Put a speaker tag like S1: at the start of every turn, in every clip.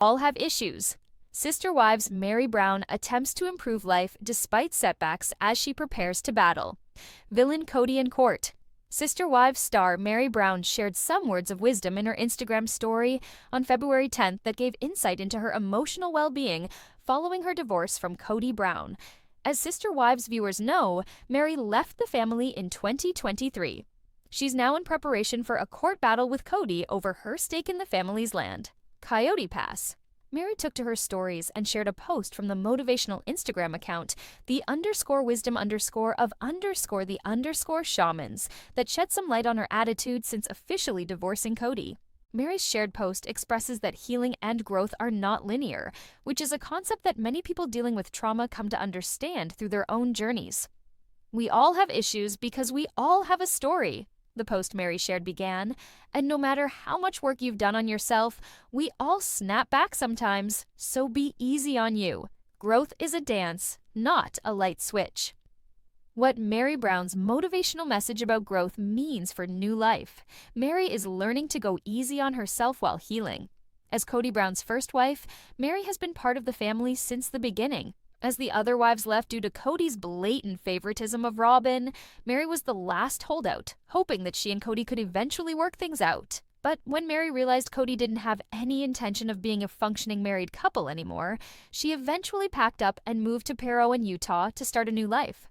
S1: all have issues. Sister Wives Meri Brown attempts to improve life despite setbacks as she prepares to battle. Villain Kody in court. Sister Wives star Meri Brown shared some words of wisdom in her Instagram story on February 10th that gave insight into her emotional well-being following her divorce from Kody Brown. As Sister Wives viewers know, Meri left the family in 2023. She's now in preparation for a court battle with Kody over her stake in the family's land. Coyote Pass. Meri took to her stories and shared a post from the motivational Instagram account, the_wisdom_of_the_shamans, that shed some light on her attitude since officially divorcing Kody. Meri's shared post expresses that healing and growth are not linear, which is a concept that many people dealing with trauma come to understand through their own journeys. "We all have issues because we all have a story," the post Meri shared began, "and no matter how much work you've done on yourself, we all snap back sometimes, so be easy on you. Growth is a dance, not a light switch." What Meri Brown's motivational message about growth means for new life. Meri is learning to go easy on herself while healing. As Kody Brown's first wife, Meri has been part of the family since the beginning. As the other wives left due to Kody's blatant favoritism of Robyn, Meri was the last holdout, hoping that she and Kody could eventually work things out. But when Meri realized Kody didn't have any intention of being a functioning married couple anymore, she eventually packed up and moved to Pero in Utah to start a new life.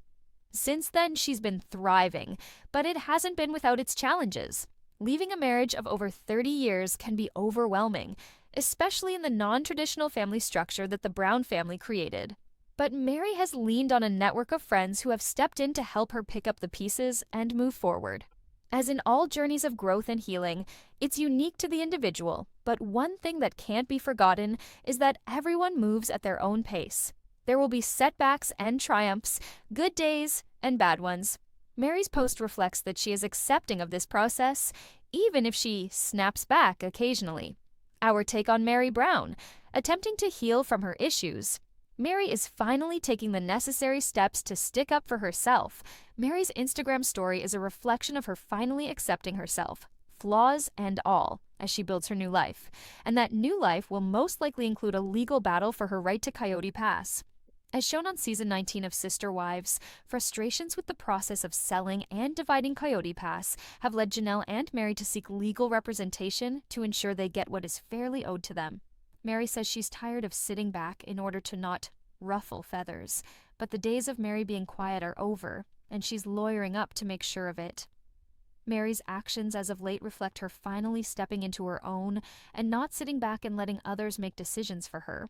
S1: Since then, she's been thriving, but it hasn't been without its challenges. Leaving a marriage of over 30 years can be overwhelming, especially in the non-traditional family structure that the Brown family created. But Meri has leaned on a network of friends who have stepped in to help her pick up the pieces and move forward. As in all journeys of growth and healing, it's unique to the individual, but one thing that can't be forgotten is that everyone moves at their own pace. There will be setbacks and triumphs, good days and bad ones. Meri's post reflects that she is accepting of this process, even if she snaps back occasionally. Our take on Meri Brown, attempting to heal from her issues. Meri is finally taking the necessary steps to stick up for herself. Meri's Instagram story is a reflection of her finally accepting herself, flaws and all, as she builds her new life. And that new life will most likely include a legal battle for her right to Coyote Pass. As shown on Season 19 of Sister Wives, frustrations with the process of selling and dividing Coyote Pass have led Janelle and Meri to seek legal representation to ensure they get what is fairly owed to them. Meri says she's tired of sitting back in order to not ruffle feathers, but the days of Meri being quiet are over, and she's lawyering up to make sure of it. Meri's actions as of late reflect her finally stepping into her own and not sitting back and letting others make decisions for her.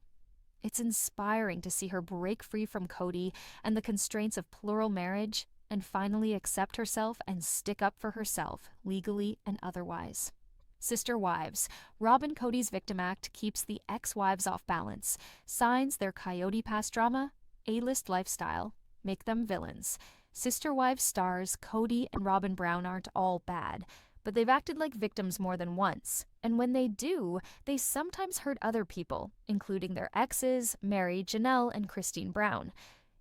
S1: It's inspiring to see her break free from Kody and the constraints of plural marriage and finally accept herself and stick up for herself, legally and otherwise. Sister Wives. Robyn Kody's Victim Act keeps the ex-wives off balance. Signs their Coyote Pass drama, A-list lifestyle, make them villains. Sister Wives stars Kody and Robyn Brown aren't all bad, but they've acted like victims more than once. And when they do, they sometimes hurt other people, including their exes, Meri, Janelle, and Christine Brown.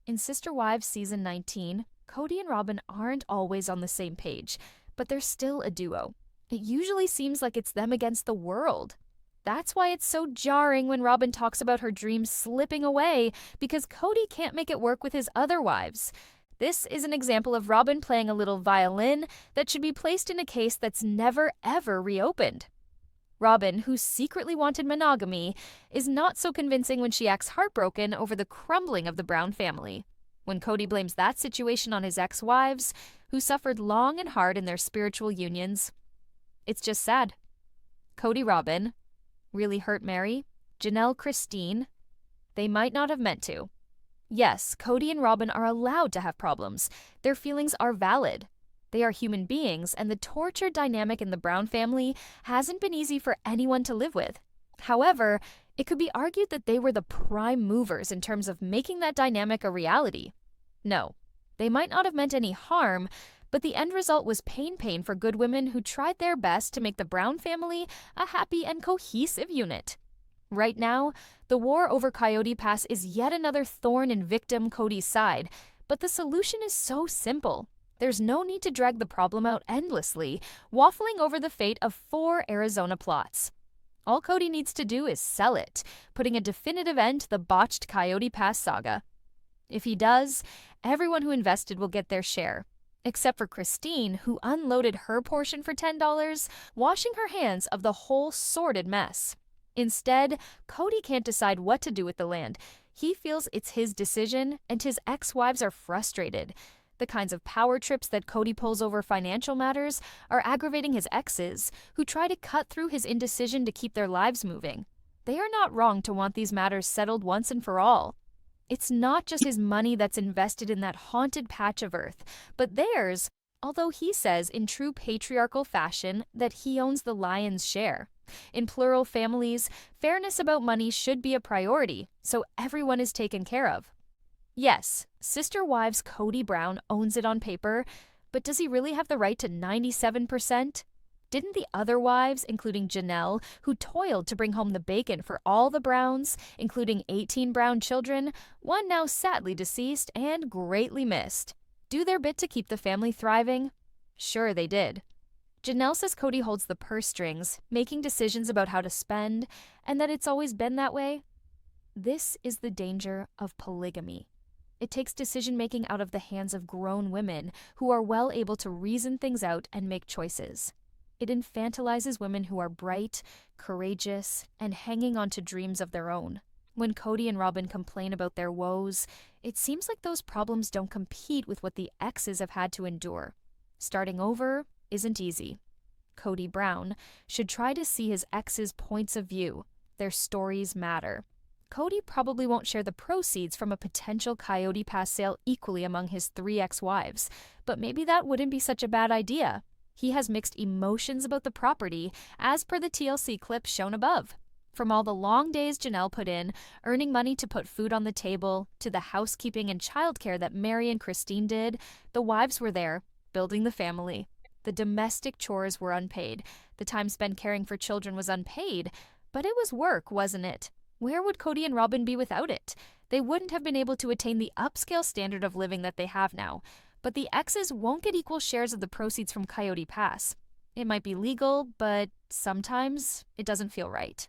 S1: In Sister Wives Season 19, Kody and Robyn aren't always on the same page, but they're still a duo. It usually seems like it's them against the world. That's why it's so jarring when Robyn talks about her dreams slipping away because Kody can't make it work with his other wives. This is an example of Robyn playing a little violin that should be placed in a case that's never ever reopened. Robyn, who secretly wanted monogamy, is not so convincing when she acts heartbroken over the crumbling of the Brown family. When Kody blames that situation on his ex-wives, who suffered long and hard in their spiritual unions, it's just sad. Kody Robyn really hurt Meri. Janelle Christine, they might not have meant to. Yes, Kody and Robyn are allowed to have problems. Their feelings are valid. They are human beings, and the torture dynamic in the Brown family hasn't been easy for anyone to live with. However, it could be argued that they were the prime movers in terms of making that dynamic a reality. No, they might not have meant any harm, but the end result was pain for good women who tried their best to make the Brown family a happy and cohesive unit. Right now, the war over Coyote Pass is yet another thorn in victim Kody's side, but the solution is so simple. There's no need to drag the problem out endlessly, waffling over the fate of 4 Arizona plots. All Kody needs to do is sell it, putting a definitive end to the botched Coyote Pass saga. If he does, everyone who invested will get their share. Except for Christine, who unloaded her portion for $10, washing her hands of the whole sordid mess. Instead, Kody can't decide what to do with the land. He feels it's his decision, and his ex-wives are frustrated. The kinds of power trips that Kody pulls over financial matters are aggravating his exes, who try to cut through his indecision to keep their lives moving. They are not wrong to want these matters settled once and for all. It's not just his money that's invested in that haunted patch of earth, but theirs, although he says in true patriarchal fashion that he owns the lion's share. In plural families, fairness about money should be a priority, so everyone is taken care of. Yes, sister wives Kody Brown owns it on paper, but does he really have the right to 97%? Didn't the other wives, including Janelle, who toiled to bring home the bacon for all the Browns, including 18 Brown children, one now sadly deceased and greatly missed, do their bit to keep the family thriving? Sure they did. Janelle says Kody holds the purse strings, making decisions about how to spend, and that it's always been that way. This is the danger of polygamy. It takes decision-making out of the hands of grown women who are well able to reason things out and make choices. It infantilizes women who are bright, courageous, and hanging on to dreams of their own. When Kody and Robyn complain about their woes, it seems like those problems don't compete with what the exes have had to endure. Starting over isn't easy. Kody Brown should try to see his exes' points of view. Their stories matter. Kody probably won't share the proceeds from a potential Coyote Pass sale equally among his 3 ex-wives, but maybe that wouldn't be such a bad idea. He has mixed emotions about the property, as per the TLC clip shown above. From all the long days Janelle put in, earning money to put food on the table, to the housekeeping and childcare that Meri and Christine did, the wives were there, building the family. The domestic chores were unpaid. The time spent caring for children was unpaid, but it was work, wasn't it? Where would Kody and Robyn be without it? They wouldn't have been able to attain the upscale standard of living that they have now. But the exes won't get equal shares of the proceeds from Coyote Pass. It might be legal, but sometimes it doesn't feel right.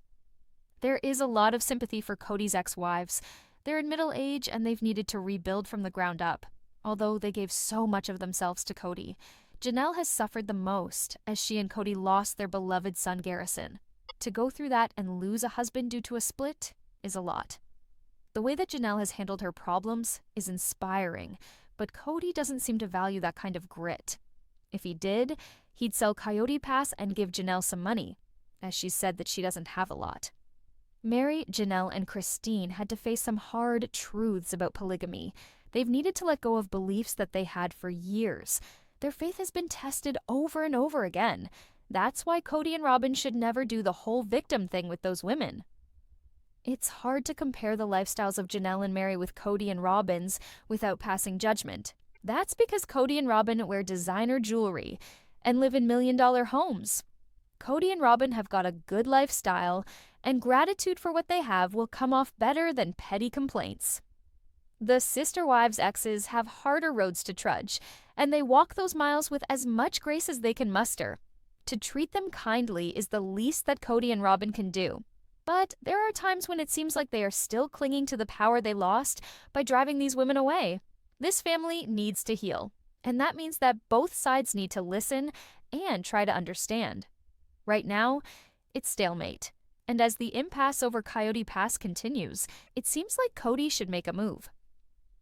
S1: There is a lot of sympathy for Kody's ex-wives. They're in middle age and they've needed to rebuild from the ground up, although they gave so much of themselves to Kody. Janelle has suffered the most as she and Kody lost their beloved son Garrison. To go through that and lose a husband due to a split is a lot. The way that Janelle has handled her problems is inspiring, but Kody doesn't seem to value that kind of grit. If he did, he'd sell Coyote Pass and give Janelle some money, as she said that she doesn't have a lot. Meri, Janelle, and Christine had to face some hard truths about polygamy. They've needed to let go of beliefs that they had for years. Their faith has been tested over and over again. That's why Kody and Robyn should never do the whole victim thing with those women. It's hard to compare the lifestyles of Janelle and Meri with Kody and Robyn's without passing judgment. That's because Kody and Robyn wear designer jewelry and live in million-dollar homes. Kody and Robyn have got a good lifestyle, and gratitude for what they have will come off better than petty complaints. The sister wives' exes have harder roads to trudge, and they walk those miles with as much grace as they can muster. To treat them kindly is the least that Kody and Robyn can do. But there are times when it seems like they are still clinging to the power they lost by driving these women away. This family needs to heal, and that means that both sides need to listen and try to understand. Right now, it's stalemate, and as the impasse over Coyote Pass continues, it seems like Kody should make a move.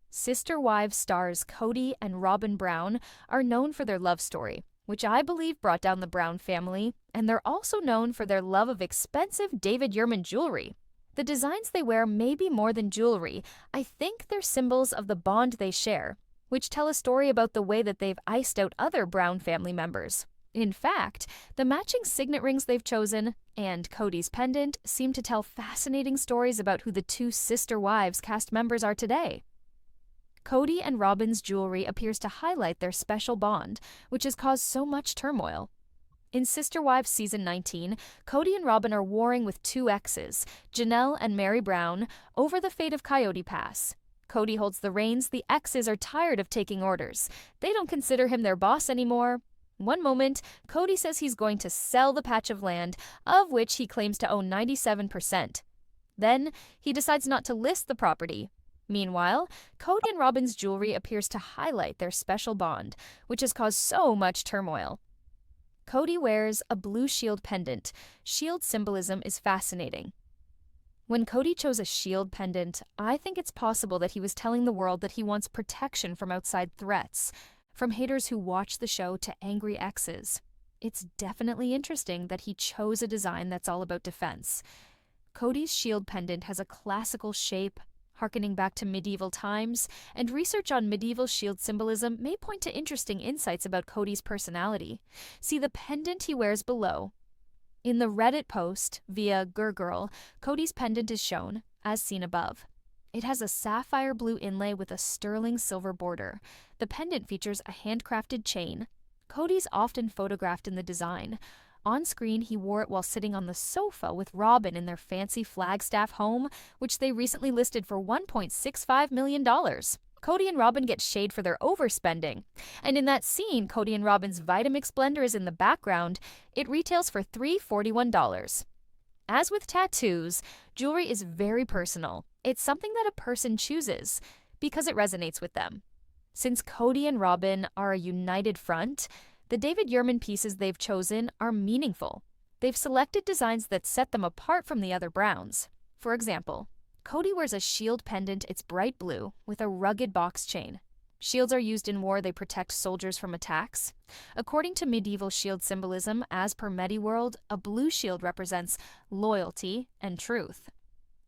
S1: Sister Wives stars Kody and Robyn Brown are known for their love story, which I believe brought down the Brown family, and they're also known for their love of expensive David Yurman jewelry. The designs they wear may be more than jewelry. I think they're symbols of the bond they share, which tell a story about the way that they've iced out other Brown family members. In fact, the matching signet rings they've chosen and Kody's pendant seem to tell fascinating stories about who the 2 sister wives cast members are today. Kody and Robyn's jewelry appears to highlight their special bond, which has caused so much turmoil. In Sister Wives Season 19, Kody and Robyn are warring with 2 exes, Janelle and Meri Brown, over the fate of Coyote Pass. Kody holds the reins. The exes are tired of taking orders. They don't consider him their boss anymore. One moment, Kody says he's going to sell the patch of land, of which he claims to own 97%. Then, he decides not to list the property. Meanwhile, Kody and Robyn's jewelry appears to highlight their special bond, which has caused so much turmoil. Kody wears a blue shield pendant. Shield symbolism is fascinating. When Kody chose a shield pendant, I think it's possible that he was telling the world that he wants protection from outside threats, from haters who watch the show to angry exes. It's definitely interesting that he chose a design that's all about defense. Kody's shield pendant has a classical shape, harkening back to medieval times, and research on medieval shield symbolism may point to interesting insights about Kody's personality. See the pendant he wears below. In the Reddit post via Girl, Kody's pendant is shown, as seen above. It has a sapphire blue inlay with a sterling silver border. The pendant features a handcrafted chain. Kody's often photographed in the design. On screen, he wore it while sitting on the sofa with Robyn in their fancy Flagstaff home, which they recently listed for $1.65 million. Kody and Robyn get shade for their overspending. And in that scene, Kody and Robyn's Vitamix blender is in the background. It retails for $341. As with tattoos, jewelry is very personal. It's something that a person chooses because it resonates with them. Since Kody and Robyn are a united front, the David Yurman pieces they've chosen are meaningful. They've selected designs that set them apart from the other Browns. For example, Kody wears a shield pendant. It's bright blue with a rugged box chain. Shields are used in war. They protect soldiers from attacks. According to medieval shield symbolism, as per MediWorld, a blue shield represents loyalty and truth.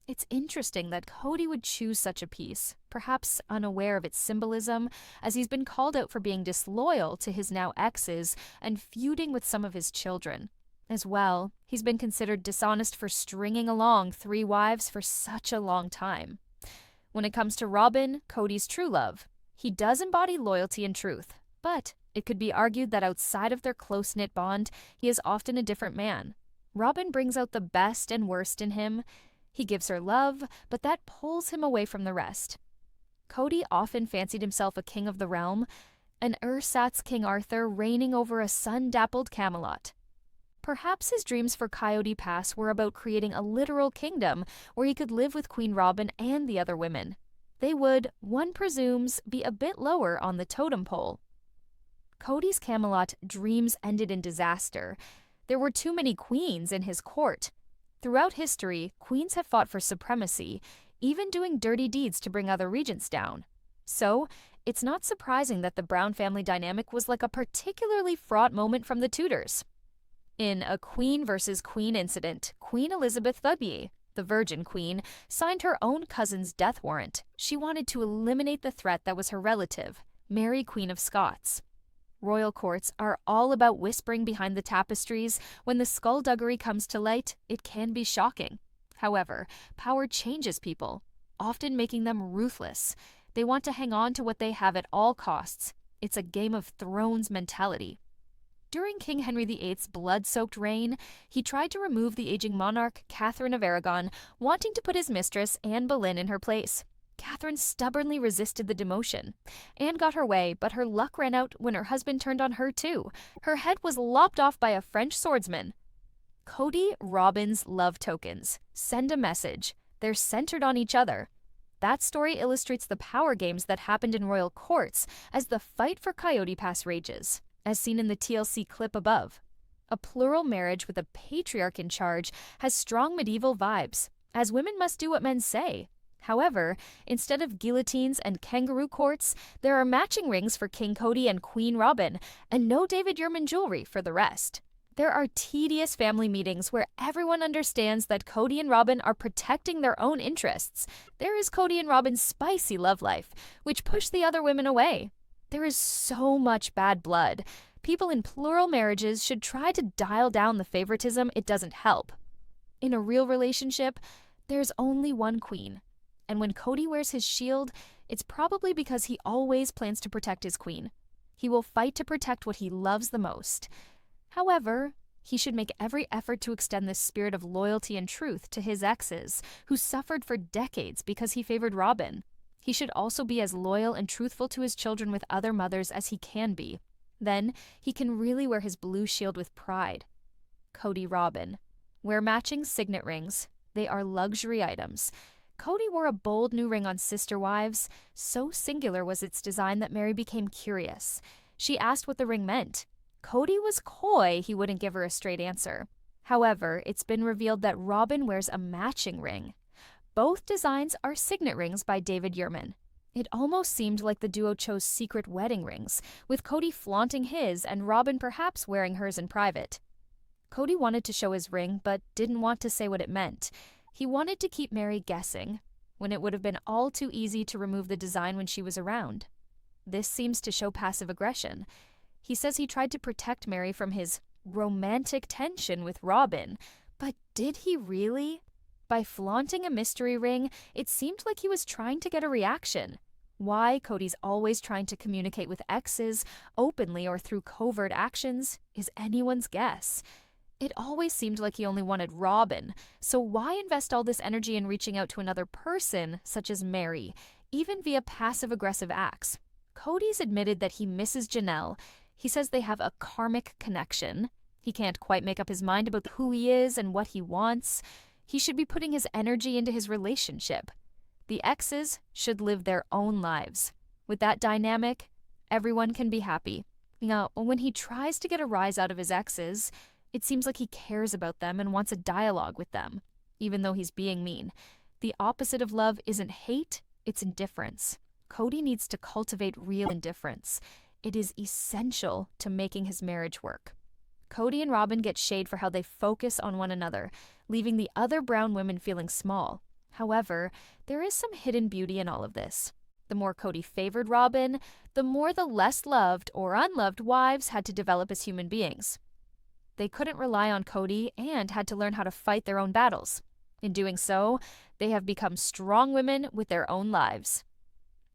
S1: It's interesting that Kody would choose such a piece, perhaps unaware of its symbolism, as he's been called out for being disloyal to his now exes and feuding with some of his children. As well, he's been considered dishonest for stringing along 3 wives for such a long time. When it comes to Robyn, Kody's true love, he does embody loyalty and truth, but it could be argued that outside of their close-knit bond, he is often a different man. Robyn brings out the best and worst in him. He gives her love, but that pulls him away from the rest. Kody often fancied himself a king of the realm, an ersatz King Arthur reigning over a sun-dappled Camelot. Perhaps his dreams for Coyote Pass were about creating a literal kingdom where he could live with Queen Robyn and the other women. They would, one presumes, be a bit lower on the totem pole. Kody's Camelot dreams ended in disaster. There were too many queens in his court. Throughout history, queens have fought for supremacy, even doing dirty deeds to bring other regents down. So, it's not surprising that the Brown family dynamic was like a particularly fraught moment from the Tudors. In a queen versus queen incident, Queen Elizabeth II, the Virgin Queen, signed her own cousin's death warrant. She wanted to eliminate the threat that was her relative, Mary, Queen of Scots. Royal courts are all about whispering behind the tapestries. When the skullduggery comes to light, it can be shocking. However, power changes people, often making them ruthless. They want to hang on to what they have at all costs. It's a Game of Thrones mentality. During King Henry VIII's blood-soaked reign, he tried to remove the aging monarch, Catherine of Aragon, wanting to put his mistress, Anne Boleyn, in her place. Catherine stubbornly resisted the demotion. Anne got her way, but her luck ran out when her husband turned on her too. Her head was lopped off by a French swordsman. Kody, Robyn's love tokens. Send a message. They're centered on each other. That story illustrates the power games that happened in royal courts as the fight for Coyote Pass rages, as seen in the TLC clip above. A plural marriage with a patriarch in charge has strong medieval vibes, as women must do what men say. However, instead of guillotines and kangaroo courts, there are matching rings for King Kody and Queen Robyn, and no David Yurman jewelry for the rest. There are tedious family meetings where everyone understands that Kody and Robyn are protecting their own interests. There is Kody and Robyn's spicy love life, which push the other women away. There is so much bad blood. People in plural marriages should try to dial down the favoritism. It doesn't help. In a real relationship, there's only one queen. And when Kody wears his shield, it's probably because he always plans to protect his queen. He will fight to protect what he loves the most. However, he should make every effort to extend this spirit of loyalty and truth to his exes, who suffered for decades because he favored Robyn. He should also be as loyal and truthful to his children with other mothers as he can be. Then he can really wear his blue shield with pride. Kody Robin. Wear matching signet rings. They are luxury items. Kody wore a bold new ring on Sisterwives. So singular was its design that Meri became curious. She asked what the ring meant. Kody was coy, he wouldn't give her a straight answer. However, it's been revealed that Robin wears a matching ring. Both designs are signet rings by David Yurman. It almost seemed like the duo chose secret wedding rings, with Kody flaunting his and Robin perhaps wearing hers in private. Kody wanted to show his ring, but didn't want to say what it meant. He wanted to keep Meri guessing, when it would have been all too easy to remove the design when she was around. This seems to show passive aggression. He says he tried to protect Meri from his romantic tension with Robin, but did he really? By flaunting a mystery ring, it seemed like he was trying to get a reaction. Why Kody's always trying to communicate with exes, openly or through covert actions, is anyone's guess. It always seemed like he only wanted Robin, so why invest all this energy in reaching out to another person, such as Meri, even via passive-aggressive acts? Kody's admitted that he misses Janelle. He says they have a karmic connection. He can't quite make up his mind about who he is and what he wants. He should be putting his energy into his relationship. The exes should live their own lives. With that dynamic, everyone can be happy. Now, when he tries to get a rise out of his exes, it seems like he cares about them and wants a dialogue with them, even though he's being mean. The opposite of love isn't hate, it's indifference. Kody needs to cultivate real indifference. It is essential to making his marriage work. Kody and Robin get shade for how they focus on one another, leaving the other Brown women feeling small. However, there is some hidden beauty in all of this. The more Kody favored Robin, the more the less loved or unloved wives had to develop as human beings. They couldn't rely on Kody and had to learn how to fight their own battles. In doing so, they have become strong women with their own lives.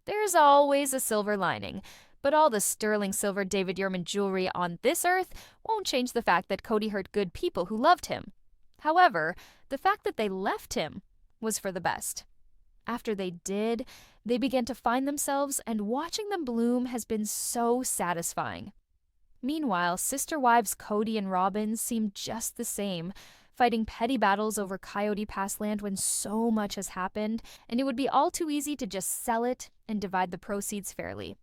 S1: There's always a silver lining, but all the sterling silver David Yurman jewelry on this earth won't change the fact that Kody hurt good people who loved him. However, the fact that they left him was for the best. After they did, they began to find themselves, and watching them bloom has been so satisfying. Meanwhile, sister wives Kody and Robin seem just the same, fighting petty battles over Coyote Pass land when so much has happened, and it would be all too easy to just sell it and divide the proceeds fairly.